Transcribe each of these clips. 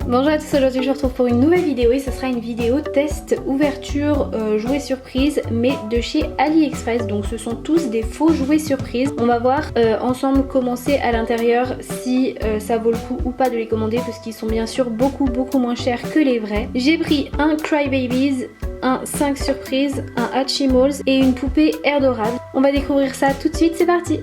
Bonjour à tous, aujourd'hui je vous retrouve pour une nouvelle vidéo et ce sera une vidéo test ouverture jouets surprise mais de chez AliExpress. Donc ce sont tous des faux jouets surprise. On va voir ensemble comment c'est à l'intérieur, si ça vaut le coup ou pas de les commander parce qu'ils sont bien sûr beaucoup moins chers que les vrais. J'ai pris un Crybabies, un 5 surprise, un Hatchimals et une poupée Air-Dorable. On va découvrir ça tout de suite, c'est parti!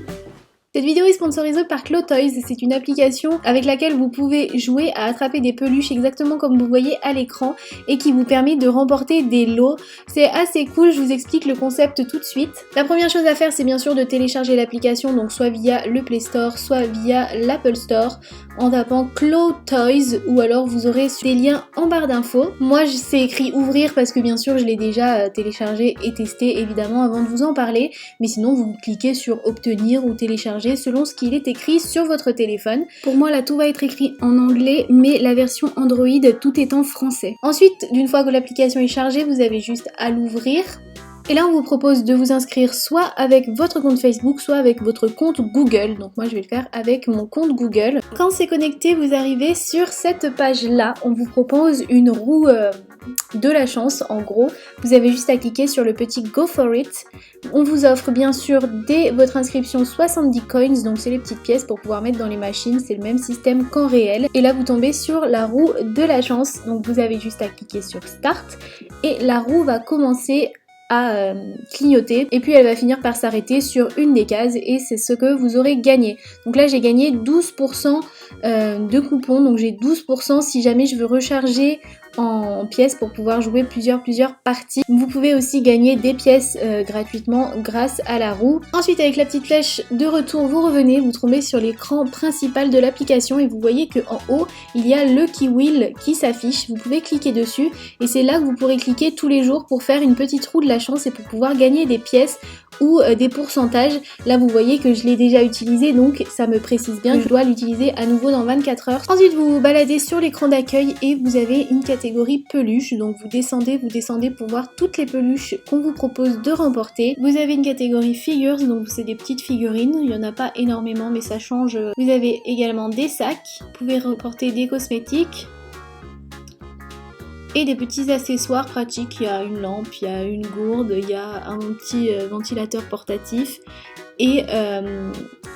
Cette vidéo est sponsorisée par Clotoys, c'est une application avec laquelle vous pouvez jouer à attraper des peluches exactement comme vous voyez à l'écran et qui vous permet de remporter des lots. C'est assez cool, je vous explique le concept tout de suite. La première chose à faire c'est bien sûr de télécharger l'application, donc soit via le Play Store, soit via l'Apple Store en tapant Clotoys ou alors vous aurez des liens en barre d'infos. Moi c'est écrit ouvrir parce que bien sûr je l'ai déjà téléchargé et testé évidemment avant de vous en parler, mais sinon vous cliquez sur obtenir ou télécharger selon ce qu'il est écrit sur votre téléphone. Pour moi là tout va être écrit en anglais mais la version Android tout est en français. Ensuite d'une fois que l'application est chargée vous avez juste à l'ouvrir. Et là on vous propose de vous inscrire soit avec votre compte Facebook, soit avec votre compte Google. Donc moi je vais le faire avec mon compte Google. Quand c'est connecté, vous arrivez sur cette page là. On vous propose une roue de la chance en gros. Vous avez juste à cliquer sur le petit Go for it. On vous offre bien sûr dès votre inscription 70 coins, donc c'est les petites pièces pour pouvoir mettre dans les machines. C'est le même système qu'en réel. Et là vous tombez sur la roue de la chance. Donc vous avez juste à cliquer sur Start. Et la roue va commencer à clignoter et puis elle va finir par s'arrêter sur une des cases et c'est ce que vous aurez gagné. Donc là j'ai gagné 12% de coupons, donc j'ai 12% si jamais je veux recharger en pièces pour pouvoir jouer plusieurs parties. Vous pouvez aussi gagner des pièces gratuitement grâce à la roue. Ensuite avec la petite flèche de retour vous revenez, vous tombez sur l'écran principal de l'application et vous voyez qu'en haut il y a le Key Wheel qui s'affiche. Vous pouvez cliquer dessus et c'est là que vous pourrez cliquer tous les jours pour faire une petite roue de la chance et pour pouvoir gagner des pièces ou des pourcentages. Là vous voyez que je l'ai déjà utilisé donc ça me précise bien que je dois l'utiliser à nouveau dans 24 heures. Ensuite vous vous baladez sur l'écran d'accueil et vous avez une catégorie peluche, donc vous descendez pour voir toutes les peluches qu'on vous propose de remporter. Vous avez une catégorie figures, donc c'est des petites figurines, il n'y en a pas énormément mais ça change. Vous avez également des sacs, vous pouvez remporter des cosmétiques et des petits accessoires pratiques. Il y a une lampe, il y a une gourde, il y a un petit ventilateur portatif et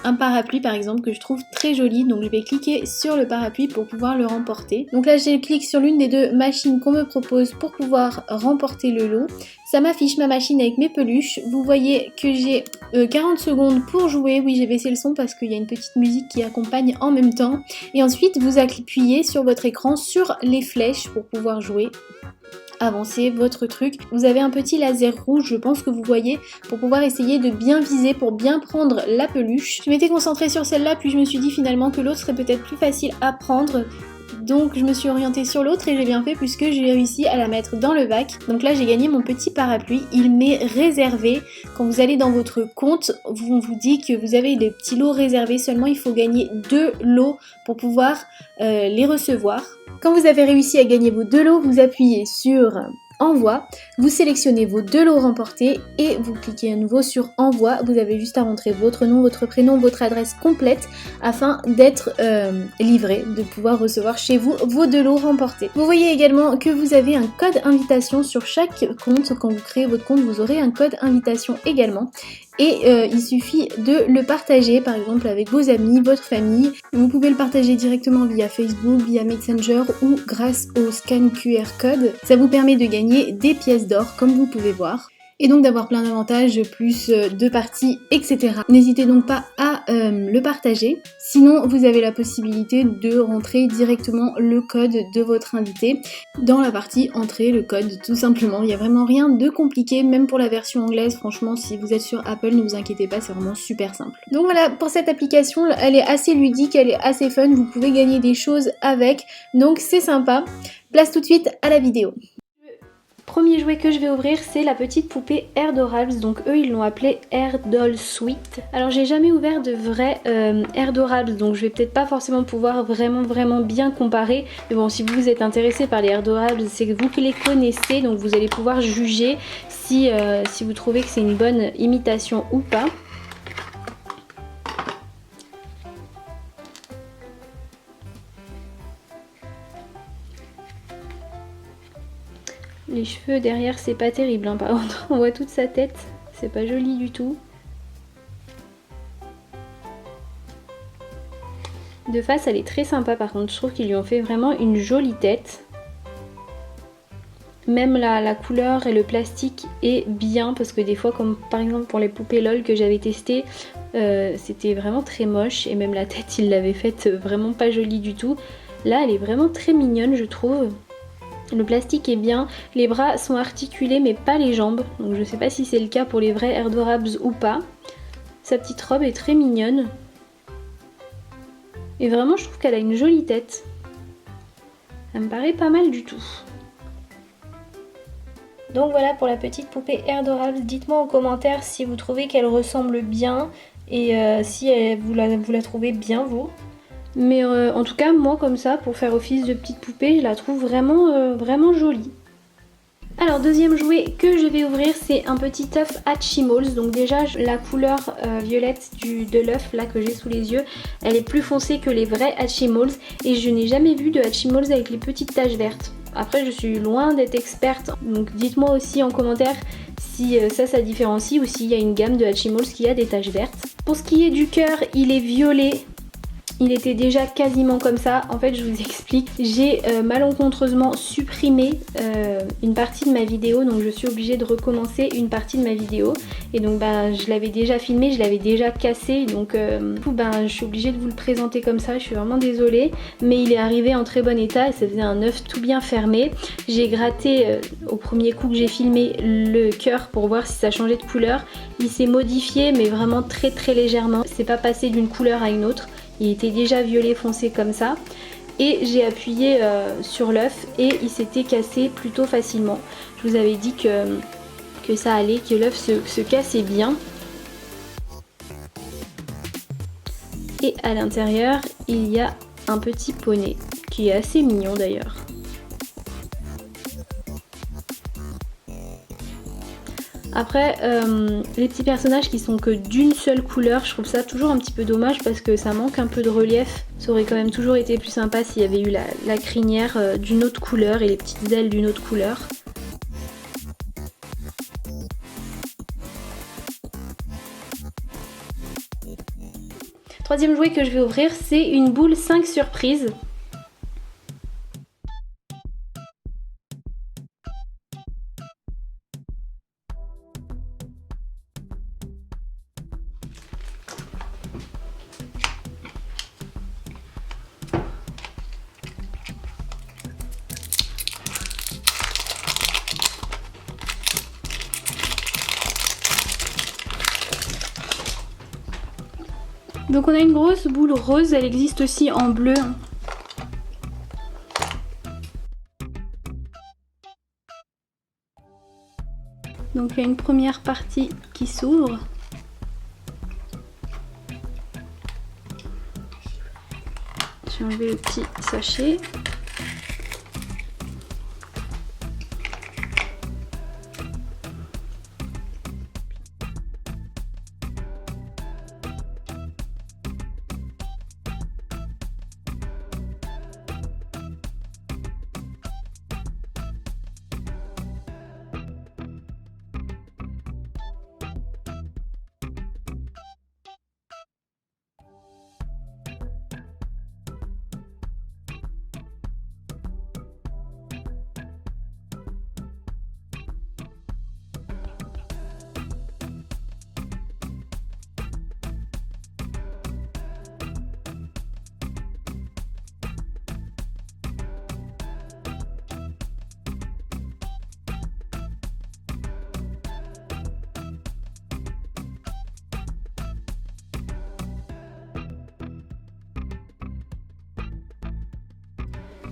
un parapluie par exemple que je trouve très joli, donc je vais cliquer sur le parapluie pour pouvoir le remporter. Donc là je clique sur l'une des deux machines qu'on me propose pour pouvoir remporter le lot. Ça m'affiche ma machine avec mes peluches. Vous voyez que j'ai 40 secondes pour jouer. Oui, j'ai baissé le son parce qu'il y a une petite musique qui accompagne en même temps. Et ensuite, vous appuyez sur votre écran sur les flèches pour pouvoir jouer. Avancer votre truc. Vous avez un petit laser rouge, je pense que vous voyez, pour pouvoir essayer de bien viser, pour bien prendre la peluche. Je m'étais concentrée sur celle-là, puis je me suis dit finalement que l'autre serait peut-être plus facile à prendre. Donc je me suis orientée sur l'autre et j'ai bien fait puisque j'ai réussi à la mettre dans le bac. Donc là j'ai gagné mon petit parapluie, il m'est réservé. Quand vous allez dans votre compte, on vous dit que vous avez des petits lots réservés, seulement il faut gagner 2 lots pour pouvoir les recevoir. Quand vous avez réussi à gagner vos 2 lots, vous appuyez sur Envoi, vous sélectionnez vos 2 lots remportés et vous cliquez à nouveau sur Envoi. Vous avez juste à rentrer votre nom, votre prénom, votre adresse complète afin d'être livré, de pouvoir recevoir chez vous vos 2 lots remportés. Vous voyez également que vous avez un code invitation sur chaque compte. Quand vous créez votre compte, vous aurez un code invitation également. Et il suffit de le partager par exemple avec vos amis, votre famille. Vous pouvez le partager directement via Facebook, via Messenger ou grâce au scan QR code. Ça vous permet de gagner des pièces d'or comme vous pouvez voir. Et donc d'avoir plein d'avantages, plus de parties, etc. N'hésitez donc pas à le partager. Sinon, vous avez la possibilité de rentrer directement le code de votre invité dans la partie entrée, le code tout simplement. Il n'y a vraiment rien de compliqué, même pour la version anglaise. Franchement, si vous êtes sur Apple, ne vous inquiétez pas, c'est vraiment super simple. Donc voilà, pour cette application, elle est assez ludique, elle est assez fun. Vous pouvez gagner des choses avec, donc c'est sympa. Place tout de suite à la vidéo. Premier jouet que je vais ouvrir, c'est la petite poupée Air-Dorable, donc eux ils l'ont appelée Air Doll Sweet. Alors j'ai jamais ouvert de vrai Air-Dorable, donc je vais peut-être pas forcément pouvoir vraiment bien comparer. Mais bon, si vous êtes intéressé par les Air-Dorable, c'est que vous qui les connaissez, donc vous allez pouvoir juger si vous trouvez que c'est une bonne imitation ou pas. Les cheveux derrière c'est pas terrible hein, par contre on voit toute sa tête, c'est pas joli du tout. De face elle est très sympa par contre, je trouve qu'ils lui ont fait vraiment une jolie tête. Même la couleur et le plastique est bien parce que des fois comme par exemple pour les poupées LOL que j'avais testées c'était vraiment très moche et même la tête il l'avait faite vraiment pas jolie du tout. Là elle est vraiment très mignonne je trouve. Le plastique est bien, les bras sont articulés mais pas les jambes, donc je sais pas si c'est le cas pour les vrais Airdorables ou pas. Sa petite robe est très mignonne. Et vraiment je trouve qu'elle a une jolie tête. Ça me paraît pas mal du tout. Donc voilà pour la petite poupée Airdorables. Dites-moi en commentaire si vous trouvez qu'elle ressemble bien et si vous la trouvez bien vous. Mais en tout cas moi comme ça pour faire office de petite poupée je la trouve vraiment, vraiment jolie. Alors deuxième jouet que je vais ouvrir c'est un petit œuf Hatchimals. Donc déjà la couleur violette de l'œuf là que j'ai sous les yeux elle est plus foncée que les vrais Hatchimals et je n'ai jamais vu de Hatchimals avec les petites taches vertes. Après je suis loin d'être experte donc dites-moi aussi en commentaire si ça différencie ou s'il y a une gamme de Hatchimals qui a des taches vertes. Pour ce qui est du cœur il est violet. Il était déjà quasiment comme ça. En fait je vous explique, j'ai malencontreusement supprimé une partie de ma vidéo, donc je suis obligée de recommencer une partie de ma vidéo et donc je l'avais déjà filmé, je l'avais déjà cassé donc du coup je suis obligée de vous le présenter comme ça. Je suis vraiment désolée mais il est arrivé en très bon état et ça faisait un œuf tout bien fermé. J'ai gratté au premier coup que j'ai filmé le cœur pour voir si ça changeait de couleur. Il s'est modifié mais vraiment très très légèrement, c'est pas passé d'une couleur à une autre. Il était déjà violet foncé comme ça et j'ai appuyé sur l'œuf et il s'était cassé plutôt facilement. Je vous avais dit que ça allait, que l'œuf se cassait bien. Et à l'intérieur il y a un petit poney qui est assez mignon d'ailleurs. Après les petits personnages qui sont que d'une seule couleur, je trouve ça toujours un petit peu dommage parce que ça manque un peu de relief. Ça aurait quand même toujours été plus sympa s'il y avait eu la crinière d'une autre couleur et les petites ailes d'une autre couleur. Troisième jouet que je vais ouvrir c'est une boule 5 surprises. Donc on a une grosse boule rose, elle existe aussi en bleu. Donc il y a une première partie qui s'ouvre. J'ai enlevé le petit sachet.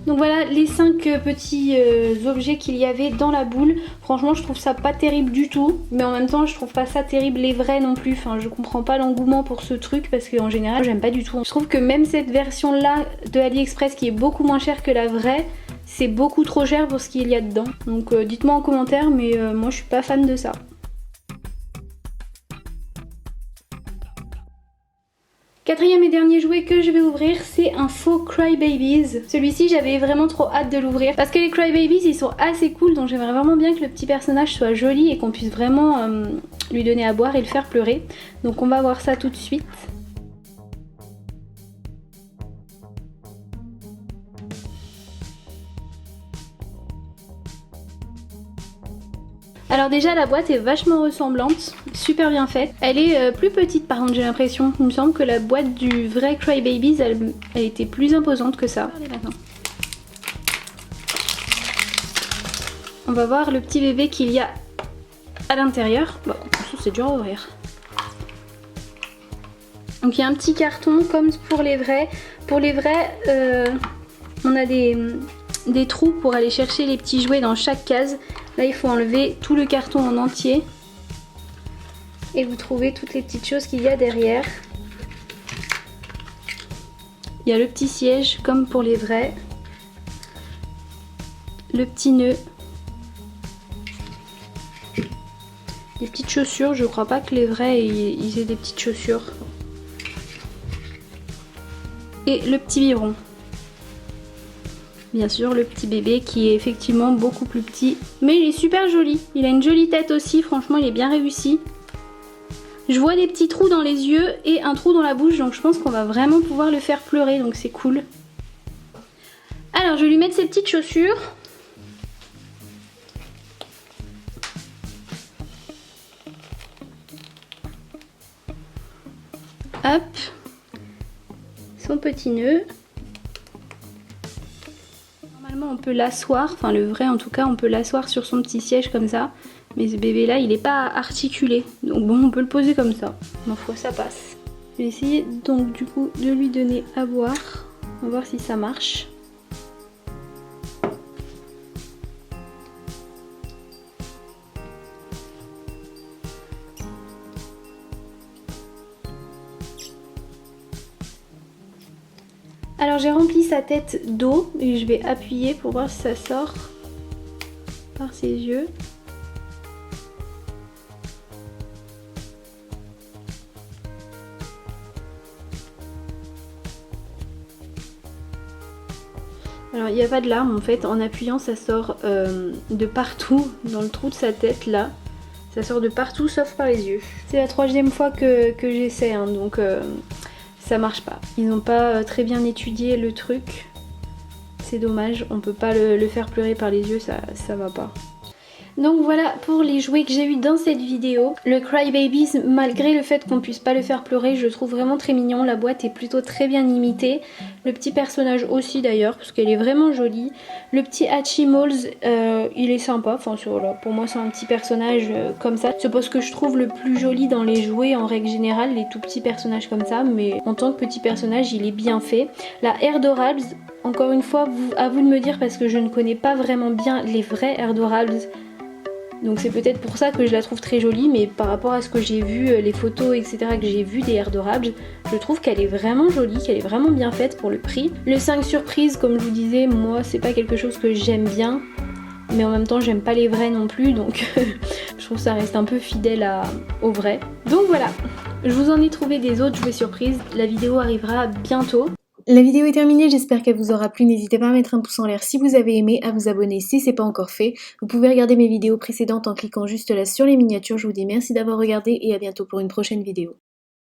Donc voilà les 5 petits objets qu'il y avait dans la boule. Franchement je trouve ça pas terrible du tout. Mais en même temps je trouve pas ça terrible les vrais non plus. Enfin je comprends pas l'engouement pour ce truc parce qu'en général j'aime pas du tout. Je trouve que même cette version là de AliExpress qui est beaucoup moins chère que la vraie, c'est beaucoup trop cher pour ce qu'il y a dedans. Donc dites-moi en commentaire mais moi je suis pas fan de ça. quatrième et dernier jouet que je vais ouvrir, c'est un faux Crybabies. Celui-ci, j'avais vraiment trop hâte de l'ouvrir parce que les Crybabies, ils sont assez cool, donc j'aimerais vraiment bien que le petit personnage soit joli et qu'on puisse vraiment lui donner à boire et le faire pleurer. Donc on va voir ça tout de suite. Alors déjà la boîte est vachement ressemblante, super bien faite. Elle est plus petite par contre j'ai l'impression. Il me semble que la boîte du vrai Crybabies elle était plus imposante que ça. On va voir le petit bébé qu'il y a à l'intérieur. Bon, c'est dur à ouvrir. Donc il y a un petit carton comme pour les vrais. Pour les vrais, on a des trous pour aller chercher les petits jouets dans chaque case. Là il faut enlever tout le carton en entier et vous trouvez toutes les petites choses qu'il y a derrière. Il y a le petit siège comme pour les vrais, le petit nœud, des petites chaussures, je crois pas que les vrais ils aient des petites chaussures, et le petit biberon. Bien sûr le petit bébé qui est effectivement beaucoup plus petit, mais il est super joli. Il a une jolie tête aussi, franchement il est bien réussi. Je vois des petits trous dans les yeux et un trou dans la bouche, donc je pense qu'on va vraiment pouvoir le faire pleurer, donc c'est cool. Alors je vais lui mettre ses petites chaussures. Hop, son petit nœud. On peut l'asseoir, enfin le vrai en tout cas, on peut l'asseoir sur son petit siège comme ça. Mais ce bébé là il n'est pas articulé, donc bon on peut le poser comme ça. Ma foi ça passe. Je vais essayer donc du coup de lui donner à boire. On va voir si ça marche. Alors j'ai rempli sa tête d'eau et je vais appuyer pour voir si ça sort par ses yeux. Alors il n'y a pas de larmes en fait, en appuyant ça sort de partout dans le trou de sa tête là. Ça sort de partout sauf par les yeux. C'est la troisième fois que j'essaie hein, donc ça marche pas. Ils n'ont pas très bien étudié le truc. C'est dommage, on peut pas le faire pleurer par les yeux, ça va pas. Donc voilà pour les jouets que j'ai eu dans cette vidéo. Le Crybabies, malgré le fait qu'on puisse pas le faire pleurer, je le trouve vraiment très mignon. La boîte est plutôt très bien imitée. Le petit personnage aussi d'ailleurs, parce qu'elle est vraiment jolie. Le petit Hatchimals, il est sympa. Enfin pour moi c'est un petit personnage comme ça. C'est pas ce que je trouve le plus joli dans les jouets en règle générale, les tout petits personnages comme ça. Mais en tant que petit personnage, il est bien fait. La Airdorables, encore une fois, à vous de me dire parce que je ne connais pas vraiment bien les vrais Airdorables. Donc c'est peut-être pour ça que je la trouve très jolie, mais par rapport à ce que j'ai vu, les photos etc. que j'ai vu des Airdorables, je trouve qu'elle est vraiment jolie, qu'elle est vraiment bien faite pour le prix. Le 5 surprise, comme je vous disais, moi c'est pas quelque chose que j'aime bien, mais en même temps j'aime pas les vrais non plus, donc je trouve que ça reste un peu fidèle aux vrais. Donc voilà, je vous en ai trouvé des autres jouets surprises, la vidéo arrivera bientôt. La vidéo est terminée, j'espère qu'elle vous aura plu. N'hésitez pas à mettre un pouce en l'air si vous avez aimé, à vous abonner si c'est pas encore fait. Vous pouvez regarder mes vidéos précédentes en cliquant juste là sur les miniatures. Je vous dis merci d'avoir regardé et à bientôt pour une prochaine vidéo.